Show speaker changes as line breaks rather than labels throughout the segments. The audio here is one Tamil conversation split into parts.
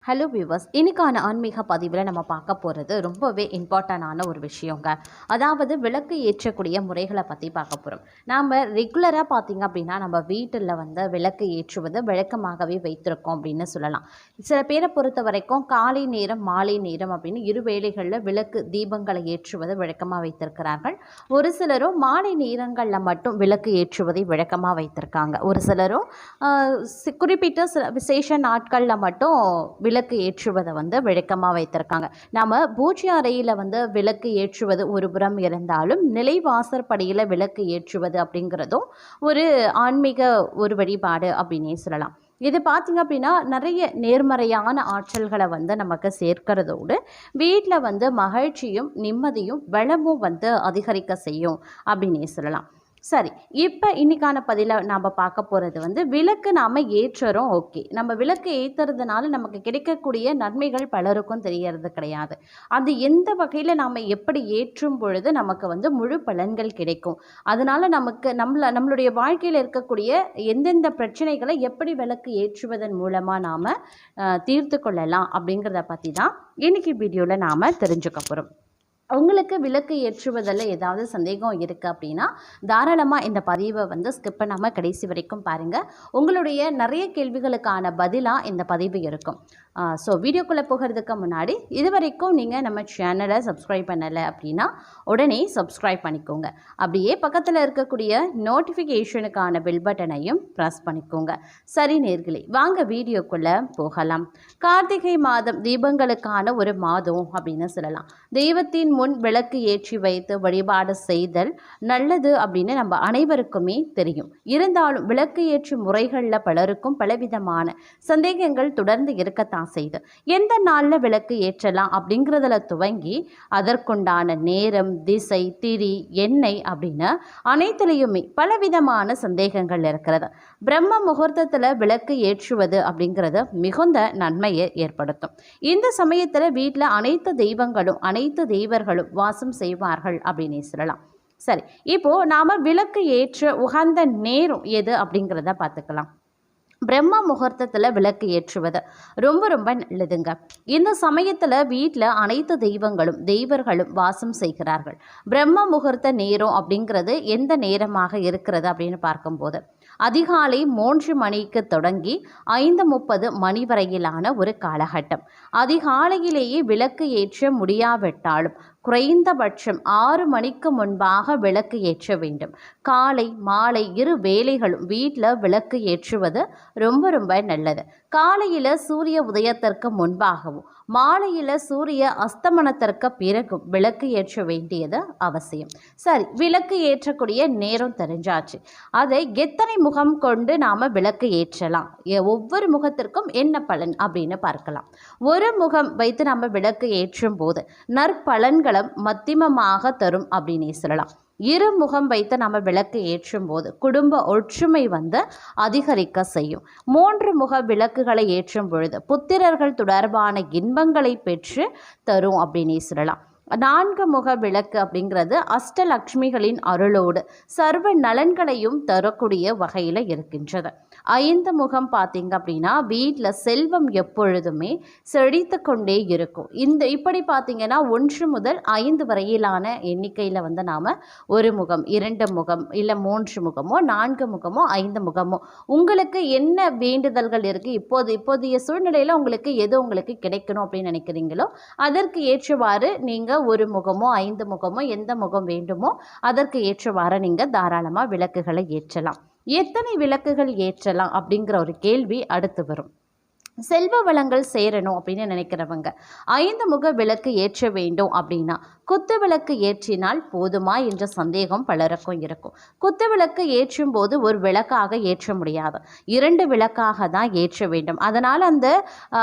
ஹலோ வியூவர்ஸ், இன்னைக்கான ஆன்மீக பதிவில் நம்ம பார்க்க போகிறது ரொம்பவே இம்பார்ட்டண்டான ஒரு விஷயங்க. அதாவது விளக்கு ஏற்றக்கூடிய முறைகளை பற்றி பார்க்க போகிறோம். நாம் ரெகுலராக பார்த்திங்க அப்படின்னா நம்ம வீட்டில் விளக்கு ஏற்றுவது வழக்கமாகவே வைத்திருக்கோம் அப்படின்னு சொல்லலாம். சில பேரை பொறுத்த வரைக்கும் காலை நேரம் மாலை நேரம் அப்படின்னு இரு வேளைகளில் விளக்கு தீபங்களை ஏற்றுவது வழக்கமாக வைத்திருக்கிறார்கள். ஒரு சிலரும் மாலை நேரங்களில் மட்டும் விளக்கு ஏற்றுவதை வழக்கமாக வைத்திருக்காங்க. ஒரு சிலரும் குறிப்பிட்ட சில விசேஷ நாட்களில் மட்டும் விளக்கு ஏற்றுவதை வழக்கமாக வைத்திருக்காங்க. நாம் பூஜை அறையில் விளக்கு ஏற்றுவது ஒரு புறம் இருந்தாலும் நிலைவாசற்படியில் விளக்கு ஏற்றுவது அப்படிங்கிறதும் ஒரு ஆன்மீக ஒரு வழிபாடு அப்படின்னே சொல்லலாம். இது பார்த்திங்க அப்படின்னா நிறைய நேர்மறையான ஆற்றல்களை நமக்கு சேர்க்கிறதோடு வீட்டில் மகிழ்ச்சியும் நிம்மதியும் வளமும் அதிகரிக்க செய்யும் அப்படின்னே சொல்லலாம். சரி, இப்போ இன்றைக்கான பதில நாம் பார்க்க போகிறது விளக்கு நாம் ஏற்றுறோம். ஓகே, நம்ம விளக்கு ஏற்றுறதுனால நமக்கு கிடைக்கக்கூடிய நன்மைகள் பலருக்கும் தெரியறது கிடையாது. அது எந்த வகையில் நாம் எப்படி ஏற்றும் பொழுது நமக்கு முழு பலன்கள் கிடைக்கும், அதனால் நமக்கு நம்மளுடைய வாழ்க்கையில் இருக்கக்கூடிய எந்தெந்த பிரச்சனைகளை எப்படி விளக்கு ஏற்றுவதன் மூலமாக நாம் தீர்த்து கொள்ளலாம் அப்படிங்கிறத பற்றி தான் இன்றைக்கி வீடியோவில் நாம் தெரிஞ்சுக்க போகிறோம். உங்களுக்கு விளக்கு ஏற்றுவதில் ஏதாவது சந்தேகம் இருக்குது அப்படின்னா தாராளமாக இந்த பதிவை ஸ்கிப் பண்ணாமல் கடைசி வரைக்கும் பாருங்கள். உங்களுடைய நிறைய கேள்விகளுக்கான பதிலாக இந்த பதிவு இருக்கும். ஸோ வீடியோக்குள்ளே போகிறதுக்கு முன்னாடி இது வரைக்கும் நீங்கள் நம்ம சேனலை சப்ஸ்கிரைப் பண்ணலை அப்படின்னா உடனே சப்ஸ்கிரைப் பண்ணிக்கோங்க. அப்படியே பக்கத்தில் இருக்கக்கூடிய நோட்டிஃபிகேஷனுக்கான பெல் பட்டனையும் ப்ரெஸ் பண்ணிக்கோங்க. சரி நேர்களே, வாங்க வீடியோக்குள்ளே போகலாம். கார்த்திகை மாதம் தீபங்களுக்கான ஒரு மாதம் அப்படின்னு சொல்லலாம். தெய்வத்தின் முன் விளக்கு ஏற்றி வைத்து வழிபாடு செய்தல் நல்லது அப்படின்னு நம்ம அனைவருக்குமே தெரியும். இருந்தாலும் விளக்கு ஏற்றும் முறைகளில் பலருக்கும் பலவிதமான சந்தேகங்கள் தொடர்ந்து இருக்கத்தான் செய்து. எந்த நாளில் விளக்கு ஏற்றலாம் அப்படிங்கிறதுல துவங்கி அதற்குண்டான நேரம், திசை, திரி, எண்ணெய் அப்படின்னு அனைத்துலேயுமே பலவிதமான சந்தேகங்கள் இருக்கிறது. பிரம்ம முகூர்த்தத்தில் விளக்கு ஏற்றுவது அப்படிங்கிறது மிகுந்த நன்மையை ஏற்படுத்தும். இந்த சமயத்தில் வீட்டில் அனைத்து தெய்வங்களும் அனைத்து தெய்வர்களும் வாசம் செய்வார்கள் அப்படின்னு சொல்லலாம். சரி, இப்போ நாம விளக்கு ஏற்ற உகந்த நேரம் எது அப்படிங்கிறத பார்த்துக்கலாம். பிரம்ம முகூர்த்தத்தில் விளக்கு ஏற்றுவது ரொம்ப ரொம்ப நல்லதுங்க. இந்த சமயத்தில் வீட்டில் அனைத்து தெய்வங்களும் தெய்வர்களும் வாசம் செய்கிறார்கள். பிரம்ம முகூர்த்த நேரம் அப்படிங்கிறது எந்த நேரமாக இருக்கிறது அப்படின்னு பார்க்கும்போது அதிகாலை 3 மணிக்கு தொடங்கி 5:30 மணி வரையிலான ஒரு காலகட்டம். அதிகாலையிலேயே விளக்கு ஏற்ற முடியாவிட்டாலும் குறைந்தபட்சம் 6 மணிக்கு முன்பாக விளக்கு ஏற்ற வேண்டும். காலை மாலை இரு வேளைகளும் வீட்டில் விளக்கு ஏற்றுவது ரொம்ப ரொம்ப நல்லது. காலையில் சூரிய உதயத்திற்கு முன்பாகவும் மாலையில் சூரிய அஸ்தமனத்திற்கு பிறகும் விளக்கு ஏற்ற வேண்டியது அவசியம். சரி, விளக்கு ஏற்றக்கூடிய நேரம் தெரிஞ்சாச்சு. அதை எத்தனை முகம் கொண்டு நாம் விளக்கு ஏற்றலாம், ஒவ்வொரு முகத்திற்கும் என்ன பலன் அப்படின்னு பார்க்கலாம். ஒரு முகம் வைத்து நம்ம விளக்கு ஏற்றும் போது நற்பலன்களும் மத்தியமமாக தரும் அப்படின்னே சொல்லலாம். இருமுகம் வைத்து நம்ம விளக்கு ஏற்றும் போது குடும்ப ஒற்றுமை அதிகரிக்க செய்யும். 3 முக விளக்குகளை ஏற்றும் பொழுது புத்திரர்கள் தொடர்பான இன்பங்களை பெற்று தரும் அப்படின்னு சொல்லலாம். 4 முக விளக்கு அப்படிங்கிறது அஷ்டலக்ஷ்மிகளின் அருளோடு சர்வ நலன்களையும் தரக்கூடிய வகையில் இருக்கின்றது. 5 முகம் பார்த்திங்க அப்படின்னா வீட்டில் செல்வம் எப்பொழுதுமே செழித்து கொண்டே இருக்கும். இப்படி பார்த்திங்கன்னா 1 முதல் 5 வரையிலான எண்ணிக்கையில் நாம் 1 முகம் 2 முகம் இல்லை 3 முகமோ 4 முகமோ 5 முகமோ உங்களுக்கு என்ன வேண்டுதல்கள் இருக்குது, இப்போதைய சூழ்நிலையில் உங்களுக்கு எது உங்களுக்கு கிடைக்கணும் அப்படின்னு நினைக்கிறீங்களோ அதற்கு ஏற்றவாறு நீங்கள் 1 முகமோ 5 முகமோ எந்த முகம் வேண்டுமோ அதற்கு ஏற்றவாறு நீங்கள் தாராளமாக விளக்குகளை ஏற்றலாம். எத்தனை விளக்குகள் ஏற்றலாம் அப்படிங்கிற ஒரு கேள்வி அடுத்து வரும். செல்வ வளங்கள் சேரணும் அப்படின்னு நினைக்கிறவங்க 5 முக விளக்கு ஏற்ற வேண்டும் அப்படின்னா குத்து விளக்கு ஏற்றினால் போதுமா என்ற சந்தேகம் பலருக்கும் இருக்கும். குத்து விளக்கு ஏற்றும் போது ஒரு விளக்காக ஏற்ற முடியாது, 2 விளக்காக தான் ஏற்ற வேண்டும். அதனால்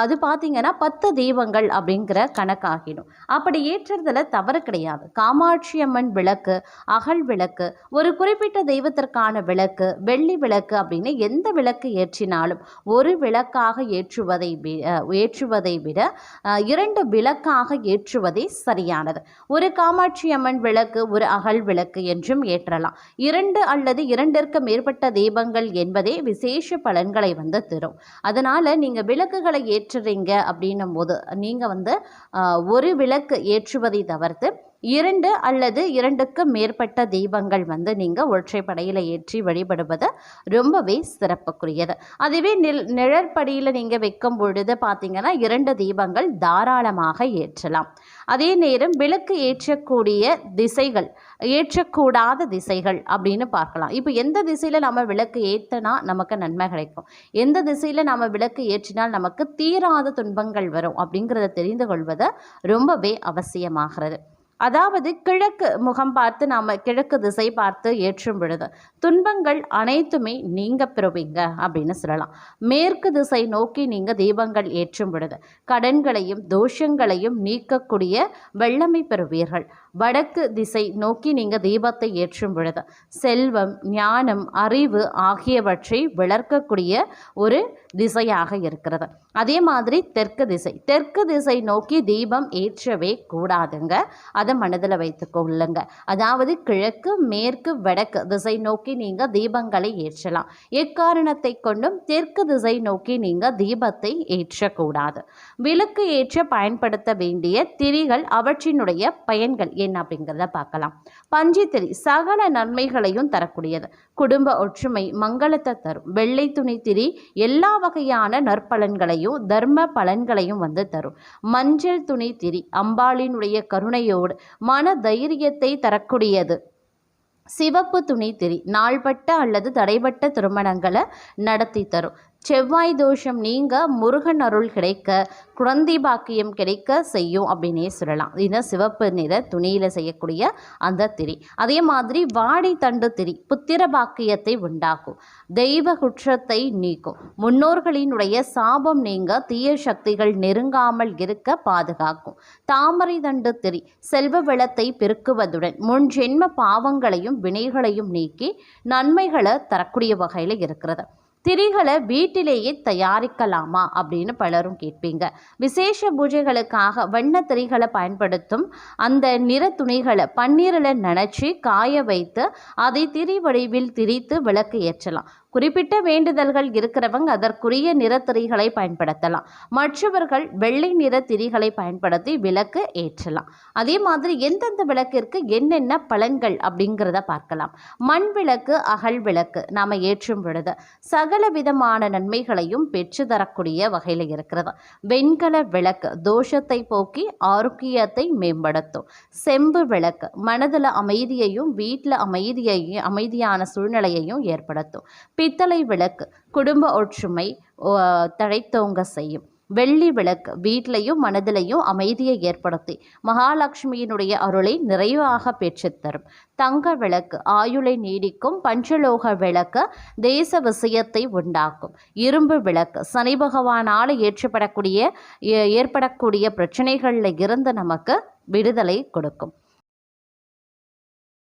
அது பார்த்திங்கன்னா 10 தெய்வங்கள் அப்படிங்கிற கணக்காகிடும். அப்படி ஏற்றுறதுல தவறு கிடையாது. காமாட்சி அம்மன் விளக்கு, அகல் விளக்கு, ஒரு குறிப்பிட்ட தெய்வத்திற்கான விளக்கு, வெள்ளி விளக்கு அப்படின்னு எந்த விளக்கு ஏற்றினாலும் ஒரு விளக்காக ஏற்றுவது ஏற்றுவதை விட 2 விளக்காக ஏற்றுவதே சரியானது. ஒரு காமாட்சி அம்மன் விளக்கு, ஒரு அகல் விளக்கு என்றும் ஏற்றலாம். 2 அல்லது 2ற்கு மேற்பட்ட தீபங்கள் என்பதே விசேஷ பலன்களை தரும். அதனால் நீங்கள் விளக்குகளை ஏற்றுறீங்க அப்படின்னும் போது நீங்கள் ஒரு விளக்கு ஏற்றுவதை தவிர்த்து 2 அல்லது 2க்கு மேற்பட்ட தீபங்கள் நீங்கள் ஒற்றைப்படையில் ஏற்றி வழிபடுவது ரொம்பவே சிறப்புக்குரியது. அதுவே நிழற்படியில் நீங்கள் வைக்கும் பொழுது பார்த்தீங்கன்னா 2 தீபங்கள் தாராளமாக ஏற்றலாம். அதே நேரம் விளக்கு ஏற்றக்கூடிய திசைகள், ஏற்றக்கூடாத திசைகள் அப்படின்னு பார்க்கலாம். இப்போ எந்த திசையில் நம்ம விளக்கு ஏற்றினா நமக்கு நன்மை கிடைக்கும், எந்த திசையில் நம்ம விளக்கு ஏற்றினால் நமக்கு தீராத துன்பங்கள் வரும் அப்படிங்கிறத தெரிந்து கொள்வது ரொம்பவே அவசியமாகிறது. அதாவது கிழக்கு முகம் பார்த்து நாம் கிழக்கு திசை பார்த்து ஏற்றும் பொழுது துன்பங்கள் அனைத்துமே நீங்க பெறுவீங்க அப்படின்னு சொல்லலாம். மேற்கு திசை நோக்கி நீங்கள் தீபங்கள் ஏற்றும் பொழுது கடன்களையும் தோஷங்களையும் நீக்கக்கூடிய வல்லமை பெறுவீர்கள். வடக்கு திசை நோக்கி நீங்கள் தீபத்தை ஏற்றும் பொழுது செல்வம், ஞானம், அறிவு ஆகியவற்றை வளர்க்கக்கூடிய ஒரு திசையாக இருக்கிறது. அதே மாதிரி தெற்கு திசை நோக்கி தீபம் ஏற்றவே கூடாதுங்க. அதை மனதில் வைத்துக்கொள்ளுங்க. அதாவது கிழக்கு, மேற்கு, வடக்கு திசை நோக்கி நீங்கள் தீபங்களை ஏற்றலாம். எக்காரணத்தை கொண்டும் தெற்கு திசை நோக்கி நீங்கள் தீபத்தை ஏற்றக்கூடாது. விளக்கு ஏற்ற பயன்படுத்த வேண்டிய திரிகள், அவற்றினுடைய பயன்கள் என்ன அப்படிங்கிறத பார்க்கலாம். பஞ்சு திரி சகல நன்மைகளையும் தரக்கூடியது. குடும்ப ஒற்றுமை, மங்களத்தை தரும். வெள்ளை துணி திரி எல்லா வகையான நற்பலன்களையும் தர்ம பலன்களையும் தரும். மஞ்சள் துணி திரி அம்பாளினுடைய கருணையோடு மன தைரியத்தை தரக்கூடியது. சிவப்பு துணி திரி நாள்பட்ட அல்லது தடைபட்ட திருமணங்களை நடத்தி தரும். செவ்வாய் தோஷம் நீங்க, முருகன் அருள் கிடைக்க, குழந்தை பாக்கியம் கிடைக்க செய்யும் அப்படின்னே சொல்லலாம். இது சிவப்பு நிற துணியில் செய்யக்கூடிய அந்த திரி. அதே மாதிரி வாடை தண்டு திரி புத்திர பாக்கியத்தை உண்டாக்கும், தெய்வ குற்றத்தை நீக்கும், முன்னோர்களினுடைய சாபம் நீங்க, தீய சக்திகள் நெருங்காமல் இருக்க பாதுகாக்கும். தாமரை தண்டு திரி செல்வ வளத்தை பெருக்குவதுடன் முன் ஜென்ம பாவங்களையும் வினைகளையும் நீக்கி நன்மைகளை தரக்கூடிய வகையில் இருக்கிறது. திரிகளை வீட்டிலேயே தயாரிக்கலாமா அப்படின்னு பலரும் கேட்பீங்க. விசேஷ பூஜைகளுக்காக வண்ண திரிகளை பயன்படுத்தும் அந்த நிற துணிகளை பன்னீரில் நனைச்சி காய வைத்து அதை திரி வடிவில் திரித்து விளக்கு ஏற்றலாம். குறிப்பிட்ட வேண்டுதல்கள் இருக்கிறவங்க அதற்குரிய நிறத்திரிகளை பயன்படுத்தலாம். மற்றவர்கள் வெள்ளை நிற திரிகளை பயன்படுத்தி விளக்கு ஏற்றலாம். அதே மாதிரி எந்தெந்த விளக்கிற்கு என்னென்ன பலன்கள் அப்படிங்கிறத பார்க்கலாம். மண் விளக்கு, அகல் விளக்கு நாம் ஏற்றும் பொழுது சகல விதமான நன்மைகளையும் பெற்று தரக்கூடிய வகையில் இருக்கிறது. வெண்கல விளக்கு தோஷத்தை போக்கி ஆரோக்கியத்தை மேம்படுத்தும். செம்பு விளக்கு மனதில் அமைதியையும் வீட்டில் அமைதியான சூழ்நிலையையும் ஏற்படுத்தும். பித்தளை விளக்கு குடும்ப ஒற்றுமை தழைத்தோங்க செய்யும். வெள்ளி விளக்கு வீட்டிலையும் மனதிலையும் அமைதியை ஏற்படுத்தி மகாலட்சுமியினுடைய அருளை நிறைவாக பெற்றுத்தரும். தங்க விளக்கு ஆயுளை நீடிக்கும். பஞ்சலோக விளக்கு தேச விஷயத்தை உண்டாக்கும். இரும்பு விளக்கு சனி பகவானால் ஏற்படக்கூடிய பிரச்சனைகளில் இருந்து நமக்கு விடுதலை கொடுக்கும்.